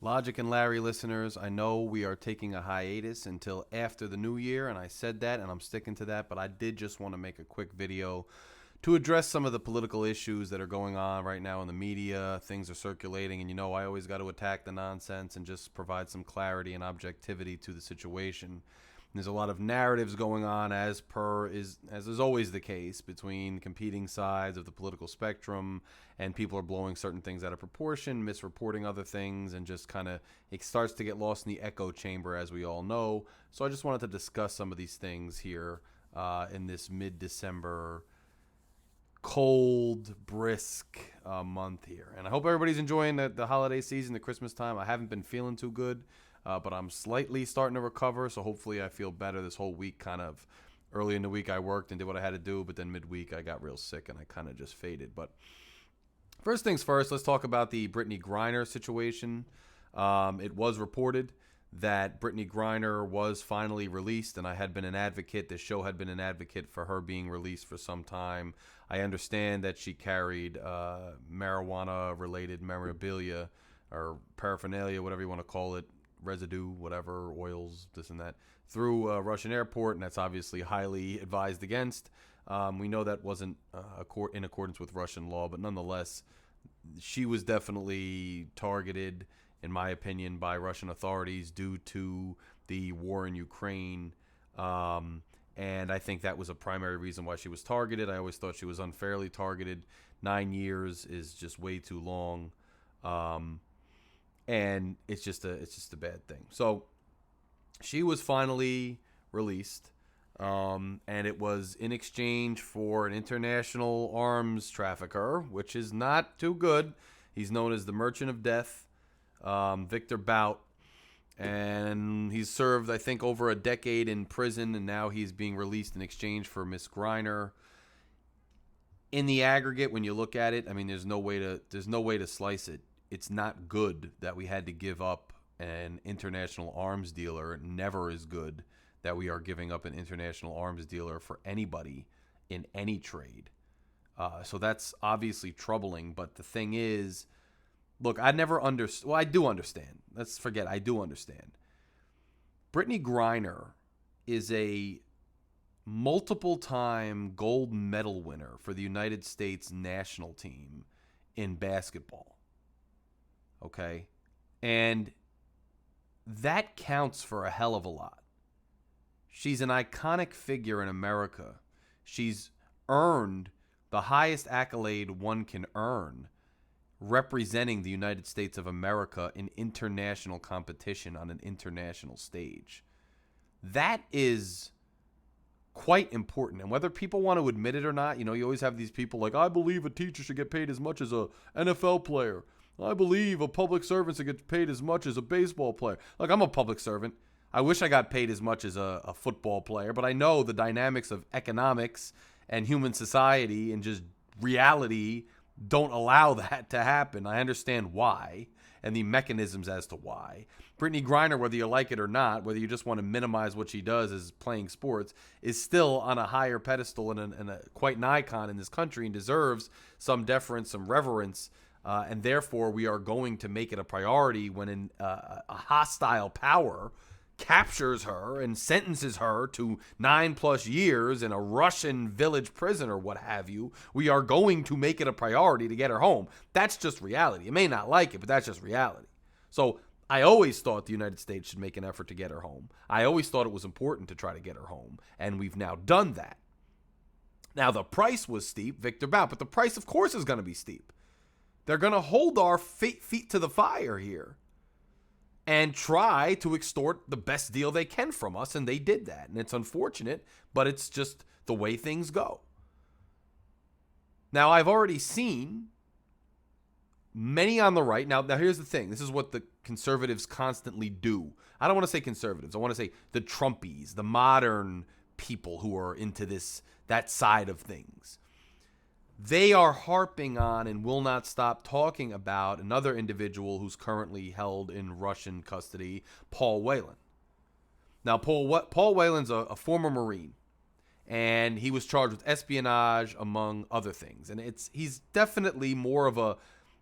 Logic and Larry listeners, I know we are taking a hiatus until after the new year, and I said that, and I'm sticking to that, but I did just want to make a quick video to address some of the political issues that are going on right now in the media. Things are circulating, and I always got to attack the nonsense and just provide some clarity and objectivity to the situation. There's a lot of narratives going on, as is always the case, between competing sides of the political spectrum, and people are blowing certain things out of proportion, misreporting other things, and just kind of it starts to get lost in the echo chamber, as we all know. So I just wanted to discuss some of these things here in this mid-December cold, brisk month here. And I hope everybody's enjoying the holiday season, the Christmas time. I haven't been feeling too good. But I'm slightly starting to recover, so hopefully I feel better. This whole week, kind of early in the week, I worked and did what I had to do, but then midweek I got real sick and I kind of just faded. But first things first, let's talk about the Brittney Griner situation. It was reported that Brittney Griner was finally released, and I had been an advocate. The show had been an advocate for her being released for some time. I understand that she carried marijuana-related memorabilia or paraphernalia, whatever you want to call it, residue, whatever, oils, this and that, through a Russian airport, and that's obviously highly advised against. We know that wasn't in accordance with Russian law, but nonetheless, she was definitely targeted, in my opinion, by Russian authorities due to the war in Ukraine. And I think that was a primary reason why she was targeted. I always thought she was unfairly targeted. 9 years is just way too long. And it's just a bad thing. So she was finally released, and it was in exchange for an international arms trafficker, which is not too good. He's known as the Merchant of Death, Victor Bout, and he's served, I think, over a decade in prison, and now he's being released in exchange for Miss Griner. In the aggregate, when you look at it, I mean, there's no way to slice it. It's not good that we had to give up an international arms dealer. Never is good that we are giving up an international arms dealer for anybody in any trade. So that's obviously troubling. But the thing is, look, I never understood. Well, I do understand. Let's forget. I do understand. Brittney Griner is a multiple-time gold medal winner for the United States national team in basketball. Okay, and that counts for a hell of a lot. She's an iconic figure in America. She's earned the highest accolade one can earn, representing the United States of America in international competition on an international stage. That is quite important. And whether people want to admit it or not, you always have these people like, I believe a teacher should get paid as much as a NFL player. I believe a public servant should get paid as much as a baseball player. Look, I'm a public servant. I wish I got paid as much as a football player, but I know the dynamics of economics and human society and just reality don't allow that to happen. I understand why and the mechanisms as to why. Brittney Griner, whether you like it or not, whether you just want to minimize what she does as playing sports, is still on a higher pedestal and quite an icon in this country and deserves some deference, some reverence. And therefore, we are going to make it a priority when a hostile power captures her and sentences her to 9+ years in a Russian village prison or what have you. We are going to make it a priority to get her home. That's just reality. You may not like it, but that's just reality. So I always thought the United States should make an effort to get her home. I always thought it was important to try to get her home, and we've now done that. Now, the price was steep, Victor Bout, but the price, of course, is going to be steep. They're going to hold our feet to the fire here and try to extort the best deal they can from us, and they did that. And it's unfortunate, but it's just the way things go. Now, I've already seen many on the right. Now, here's the thing. This is what the conservatives constantly do. I don't want to say conservatives. I want to say the Trumpies, the modern people who are into that side of things. They are harping on and will not stop talking about another individual who's currently held in Russian custody, Paul Whelan. Now, Paul Whelan's a former Marine, and he was charged with espionage, among other things. And he's definitely more of a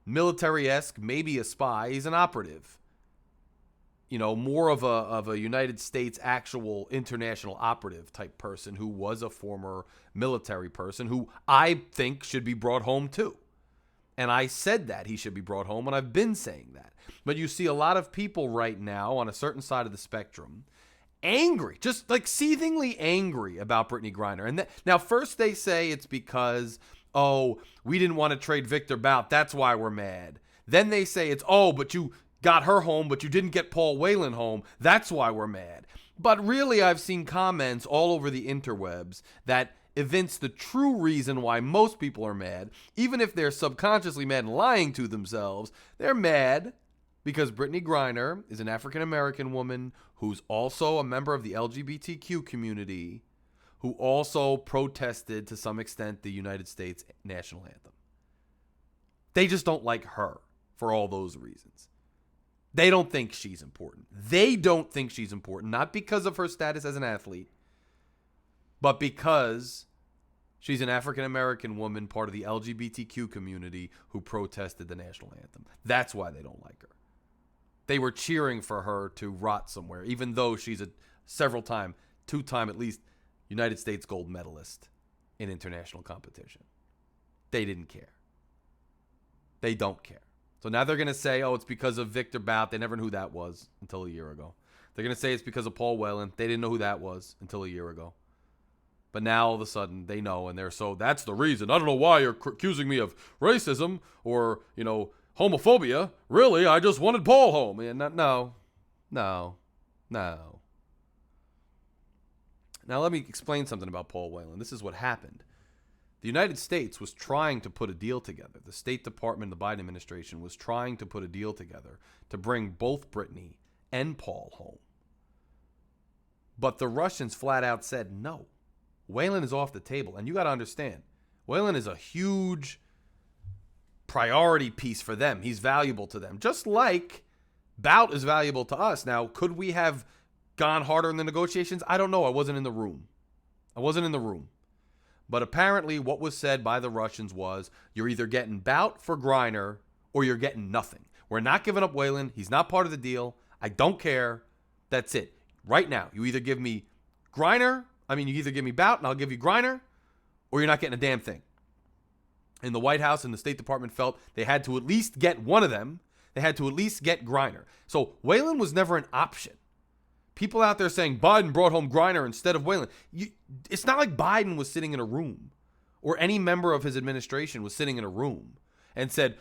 military-esque, maybe a spy. He's an operative. more of a United States actual international operative type person who was a former military person who I think should be brought home too. And I said that he should be brought home, and I've been saying that. But you see a lot of people right now on a certain side of the spectrum angry, just like seethingly angry about Brittney Griner. And now first they say it's because, we didn't want to trade Victor Bout. That's why we're mad. Then they say it's, but you got her home, but you didn't get Paul Whelan home. That's why we're mad. But really, I've seen comments all over the interwebs that evince the true reason why most people are mad. Even if they're subconsciously mad and lying to themselves, they're mad because Brittney Griner is an African-American woman who's also a member of the LGBTQ community, who also protested to some extent the United States national anthem. They just don't like her for all those reasons. They don't think she's important. They don't think she's important, not because of her status as an athlete, but because she's an African-American woman, part of the LGBTQ community, who protested the national anthem. That's why they don't like her. They were cheering for her to rot somewhere, even though she's a two-time at least, United States gold medalist in international competition. They didn't care. They don't care. So now they're going to say, it's because of Victor Bout. They never knew who that was until a year ago. They're going to say it's because of Paul Whelan. They didn't know who that was until a year ago. But now all of a sudden they know, and that's the reason. I don't know why you're accusing me of racism or, homophobia. Really, I just wanted Paul home. And no. Now let me explain something about Paul Whelan. This is what happened. The United States was trying to put a deal together. The State Department, the Biden administration, was trying to put a deal together to bring both Brittney and Paul home. But the Russians flat out said no. Whelan is off the table. And you got to understand, Whelan is a huge priority piece for them. He's valuable to them. Just like Bout is valuable to us. Now, could we have gone harder in the negotiations? I don't know. I wasn't in the room. But apparently what was said by the Russians was, you're either getting Bout for Griner or you're getting nothing. We're not giving up Whelan. He's not part of the deal. I don't care. That's it. Right now, you either give me Bout and I'll give you Griner, or you're not getting a damn thing. And the White House and the State Department felt they had to at least get one of them. They had to at least get Griner. So Whelan was never an option. People out there saying Biden brought home Griner instead of Whelan. It's not like Biden was sitting in a room or any member of his administration was sitting in a room and said,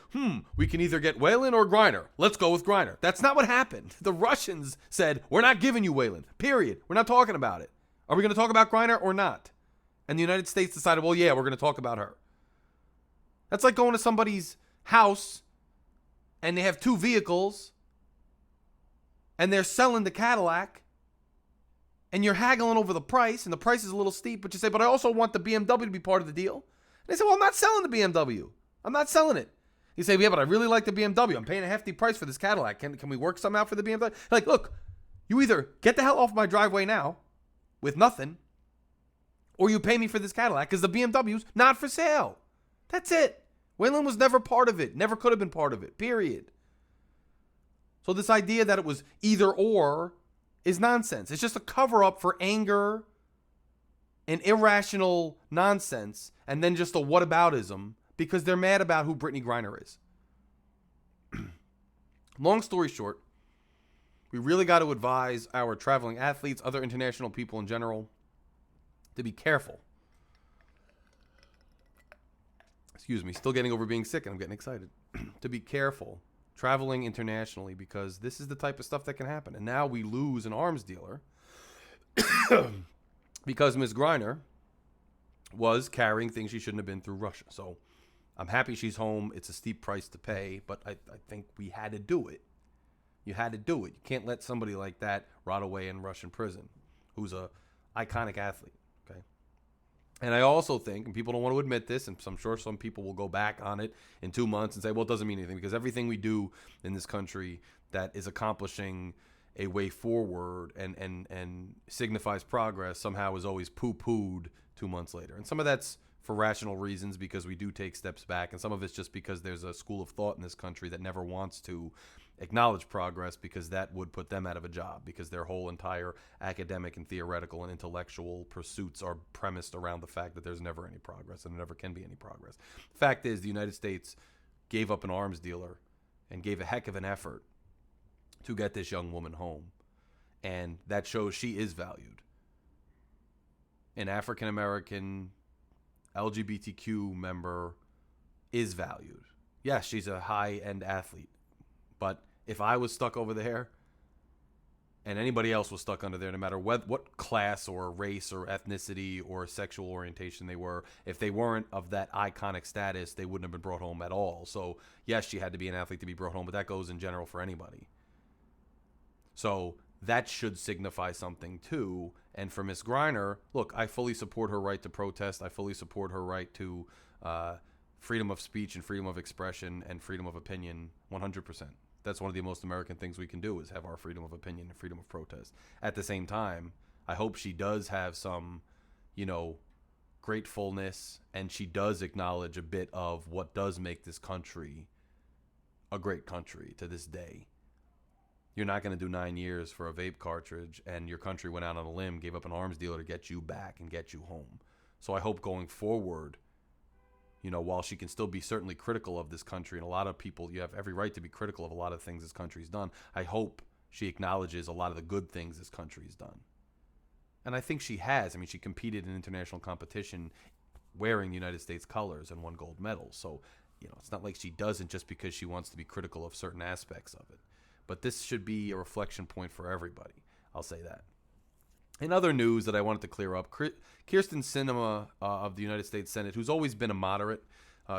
we can either get Whelan or Griner. Let's go with Griner. That's not what happened. The Russians said, we're not giving you Whelan, period. We're not talking about it. Are we going to talk about Griner or not? And the United States decided, well, yeah, we're going to talk about her. That's like going to somebody's house and they have two vehicles and they're selling the Cadillac and you're haggling over the price and the price is a little steep, but you say, but I also want the BMW to be part of the deal. And they say, well, I'm not selling the BMW. I'm not selling it. You say, yeah, but I really like the BMW. I'm paying a hefty price for this Cadillac. Can we work some out for the BMW? Like, look, you either get the hell off my driveway now with nothing, or you pay me for this Cadillac because the BMW's not for sale. That's it. Whelan was never part of it. Never could have been part of it. Period. So this idea that it was either or is nonsense. It's just a cover-up for anger and irrational nonsense, and then just a whataboutism because they're mad about who Brittney Griner is. Long story short, we really got to advise our traveling athletes, other international people in general, to be careful. Excuse me, still getting over being sick and I'm getting excited. To be careful traveling internationally because this is the type of stuff that can happen. And now we lose an arms dealer because Ms. Griner was carrying things she shouldn't have been through Russia. So I'm happy she's home. It's a steep price to pay, but I think we had to do it. You had to do it. You can't let somebody like that rot away in Russian prison who's a iconic athlete. Okay. And I also think, and people don't want to admit this, and I'm sure some people will go back on it in 2 months and say, well, it doesn't mean anything, because everything we do in this country that is accomplishing a way forward and signifies progress somehow is always poo-pooed 2 months later. And some of that's for rational reasons because we do take steps back, and some of it's just because there's a school of thought in this country that never wants to acknowledge progress, because that would put them out of a job, because their whole entire academic and theoretical and intellectual pursuits are premised around the fact that there's never any progress and there never can be any progress. The fact is, the United States gave up an arms dealer and gave a heck of an effort to get this young woman home. And that shows she is valued. An African American LGBTQ member is valued. Yes, she's a high-end athlete. But if I was stuck over there and anybody else was stuck under there, no matter what class or race or ethnicity or sexual orientation they were, if they weren't of that iconic status, they wouldn't have been brought home at all. So, yes, she had to be an athlete to be brought home, but that goes in general for anybody. So that should signify something too. And for Ms. Griner, look, I fully support her right to protest. I fully support her right to freedom of speech and freedom of expression and freedom of opinion 100%. That's one of the most American things we can do, is have our freedom of opinion and freedom of protest. At the same time, I hope she does have some, gratefulness, and she does acknowledge a bit of what does make this country a great country to this day. You're not going to do 9 years for a vape cartridge, and your country went out on a limb, gave up an arms dealer to get you back and get you home. So I hope going forward, while she can still be certainly critical of this country, and a lot of people, you have every right to be critical of a lot of things this country's done, I hope she acknowledges a lot of the good things this country's done. And I think she has. I mean, she competed in international competition wearing United States colors and won gold medals. So, it's not like she doesn't just because she wants to be critical of certain aspects of it. But this should be a reflection point for everybody. I'll say that. In other news that I wanted to clear up, Kyrsten Sinema of the United States Senate, who's always been a moderate,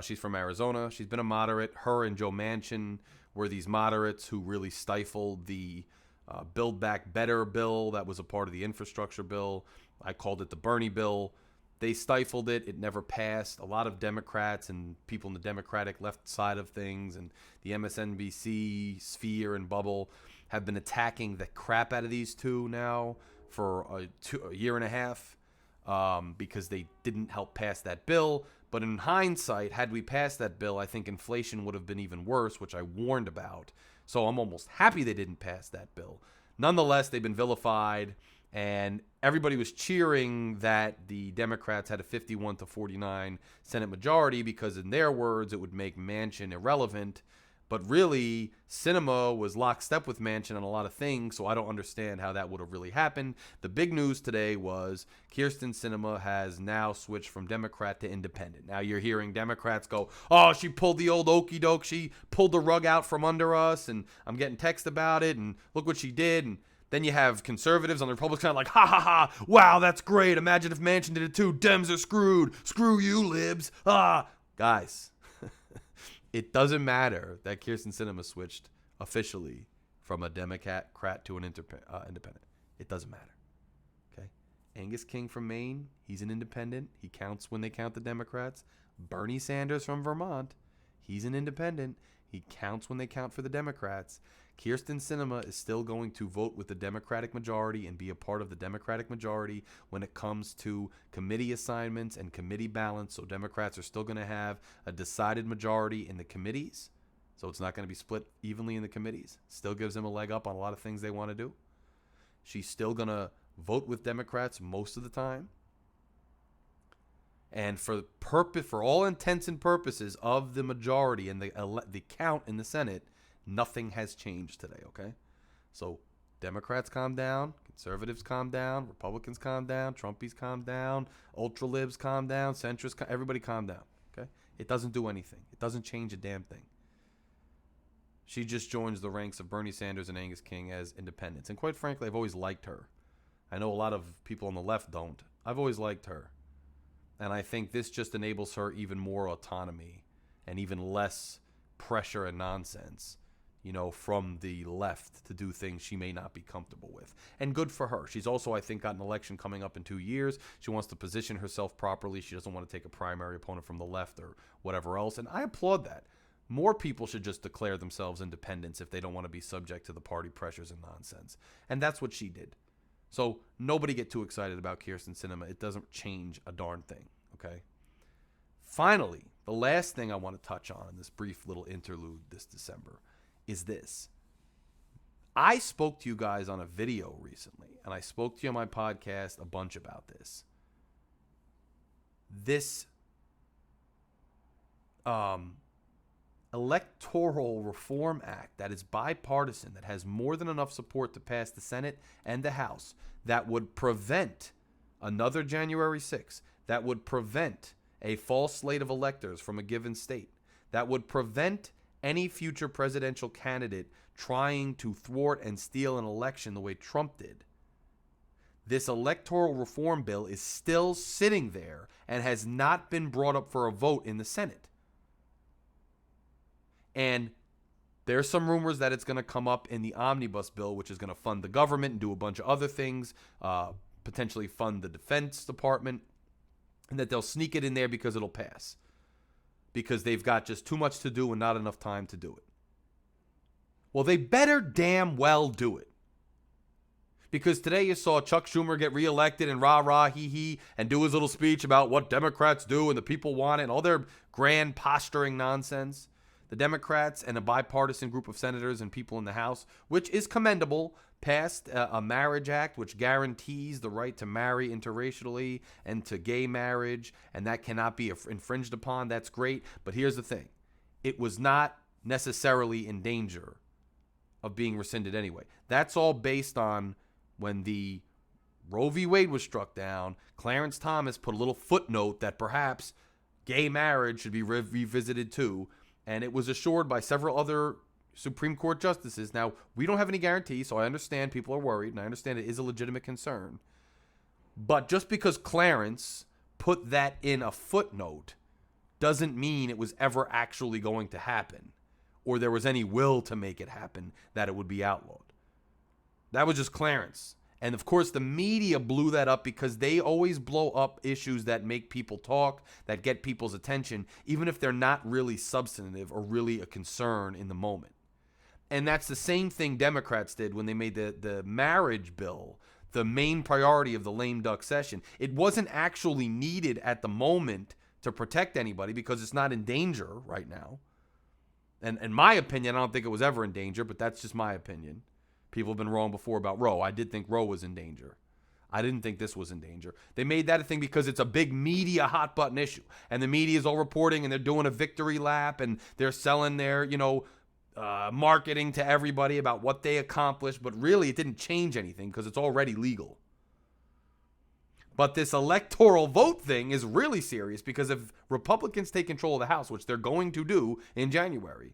she's from Arizona. She's been a moderate. Her and Joe Manchin were these moderates who really stifled the Build Back Better bill that was a part of the infrastructure bill. I called it the Bernie bill. They stifled it. It never passed. A lot of Democrats and people in the Democratic left side of things and the MSNBC sphere and bubble have been attacking the crap out of these two now for a year and a half because they didn't help pass that bill. But in hindsight, had we passed that bill, I think inflation would have been even worse, which I warned about. So I'm almost happy they didn't pass that bill. Nonetheless, they've been vilified, and everybody was cheering that the Democrats had a 51-49 Senate majority because, in their words, it would make Manchin irrelevant. But really, Sinema was lockstep with Manchin on a lot of things, so I don't understand how that would have really happened. The big news today was Kyrsten Sinema has now switched from Democrat to independent. Now you're hearing Democrats go, oh, she pulled the old okey doke, she pulled the rug out from under us, and I'm getting text about it, and look what she did. And then you have conservatives on the Republican side like, ha ha ha, wow, that's great. Imagine if Manchin did it too. Dems are screwed. Screw you, libs. Guys. It doesn't matter that Kyrsten Sinema switched officially from a Democrat to an independent. It doesn't matter. Okay? Angus King from Maine, he's an independent. He counts when they count the Democrats. Bernie Sanders from Vermont, he's an independent. He counts when they count for the Democrats. Kyrsten Sinema is still going to vote with the Democratic majority and be a part of the Democratic majority when it comes to committee assignments and committee balance. So Democrats are still going to have a decided majority in the committees. So it's not going to be split evenly in the committees. Still gives them a leg up on a lot of things they want to do. She's still going to vote with Democrats most of the time. And for all intents and purposes of the majority and the count in the Senate, nothing has changed today, okay? So Democrats calm down, conservatives calm down, Republicans calm down, Trumpies calm down, ultra-libs calm down, centrists, everybody calm down, okay? It doesn't do anything. It doesn't change a damn thing. She just joins the ranks of Bernie Sanders and Angus King as independents. And quite frankly, I've always liked her. I know a lot of people on the left don't. I've always liked her. And I think this just enables her even more autonomy and even less pressure and nonsense, from the left to do things she may not be comfortable with. And good for her. She's also, I think, got an election coming up in 2 years. She wants to position herself properly. She doesn't want to take a primary opponent from the left or whatever else. And I applaud that. More people should just declare themselves independents if they don't want to be subject to the party pressures and nonsense. And that's what she did. So nobody get too excited about Kyrsten Sinema. It doesn't change a darn thing, okay? Finally, the last thing I want to touch on in this brief little interlude this December is this. I spoke to you guys on a video recently, and I spoke to you on my podcast a bunch about this. This Electoral Reform Act that is bipartisan, that has more than enough support to pass the Senate and the House, that would prevent another January 6th, that would prevent a false slate of electors from a given state, that would prevent any future presidential candidate trying to thwart and steal an election the way Trump did. This electoral reform bill is still sitting there and has not been brought up for a vote in the Senate. And there's some rumors that it's going to come up in the omnibus bill, which is going to fund the government and do a bunch of other things, potentially fund the Defense Department, and that they'll sneak it in there because it'll pass. Because they've got just too much to do and not enough time to do it. Well, they better damn well do it. Because today you saw Chuck Schumer get reelected and rah-rah, hee-hee, and do his little speech about what Democrats do and the people want it and all their grand posturing nonsense. The Democrats and a bipartisan group of senators and people in the House, which is commendable, passed a marriage act which guarantees the right to marry interracially and to gay marriage, and that cannot be infringed upon. That's great. But here's the thing. It was not necessarily in danger of being rescinded anyway. That's all based on when the Roe v. Wade was struck down, Clarence Thomas put a little footnote that perhaps gay marriage should be revisited too, and it was assured by several other Supreme Court justices. Now, we don't have any guarantee, so I understand people are worried, and I understand it is a legitimate concern. But just because Clarence put that in a footnote doesn't mean it was ever actually going to happen, or there was any will to make it happen that it would be outlawed. That was just Clarence. And of course, the media blew that up because they always blow up issues that make people talk, that get people's attention, even if they're not really substantive or really a concern in the moment. And that's the same thing Democrats did when they made the marriage bill the main priority of the lame duck session. It wasn't actually needed at the moment to protect anybody because it's not in danger right now. And in my opinion, I don't think it was ever in danger, but that's just my opinion. People have been wrong before about Roe. I did think Roe was in danger. I didn't think this was in danger. They made that a thing because it's a big media hot button issue. And the media is all reporting and they're doing a victory lap and they're selling their, marketing to everybody about what they accomplished. But really, it didn't change anything because it's already legal. But this electoral vote thing is really serious because if Republicans take control of the House, which they're going to do in January,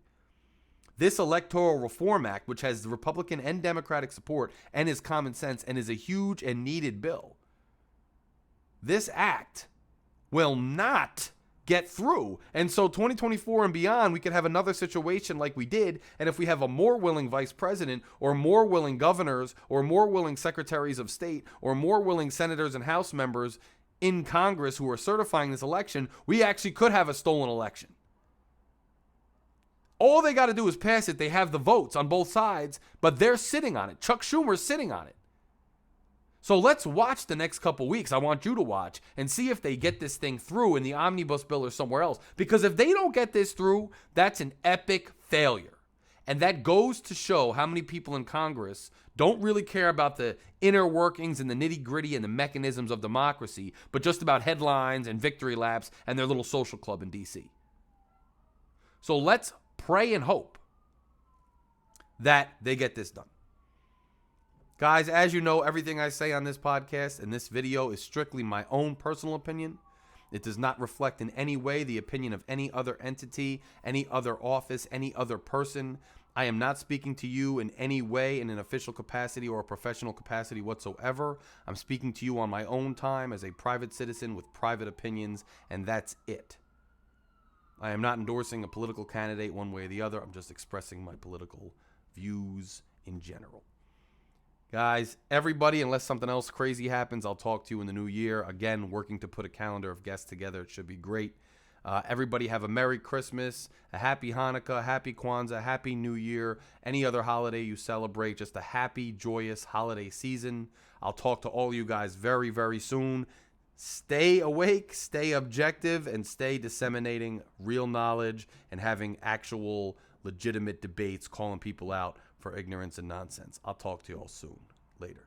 this Electoral Reform Act, which has the Republican and Democratic support and is common sense and is a huge and needed bill, this act will not get through. And so 2024 and beyond, we could have another situation like we did. And if we have a more willing vice president or more willing governors or more willing secretaries of state or more willing senators and House members in Congress who are certifying this election, we actually could have a stolen election. All they got to do is pass it. They have the votes on both sides, but they're sitting on it. Chuck Schumer's sitting on it. So let's watch the next couple weeks. I want you to watch and see if they get this thing through in the omnibus bill or somewhere else. Because if they don't get this through, that's an epic failure. And that goes to show how many people in Congress don't really care about the inner workings and the nitty-gritty and the mechanisms of democracy, but just about headlines and victory laps and their little social club in D.C. So let's pray and hope that they get this done. Guys, as you know, everything I say on this podcast and this video is strictly my own personal opinion. It does not reflect in any way the opinion of any other entity, any other office, any other person. I am not speaking to you in any way in an official capacity or a professional capacity whatsoever. I'm speaking to you on my own time as a private citizen with private opinions, and that's it. I am not endorsing a political candidate one way or the other. I'm just expressing my political views in general. Guys, everybody, unless something else crazy happens, I'll talk to you in the new year. Again, working to put a calendar of guests together. It should be great. Everybody have a Merry Christmas, a Happy Hanukkah, Happy Kwanzaa, Happy New Year, any other holiday you celebrate. Just a happy, joyous holiday season. I'll talk to all you guys very, very soon. Stay awake, stay objective, and stay disseminating real knowledge and having actual legitimate debates, calling people out for ignorance and nonsense. I'll talk to you all soon. Later.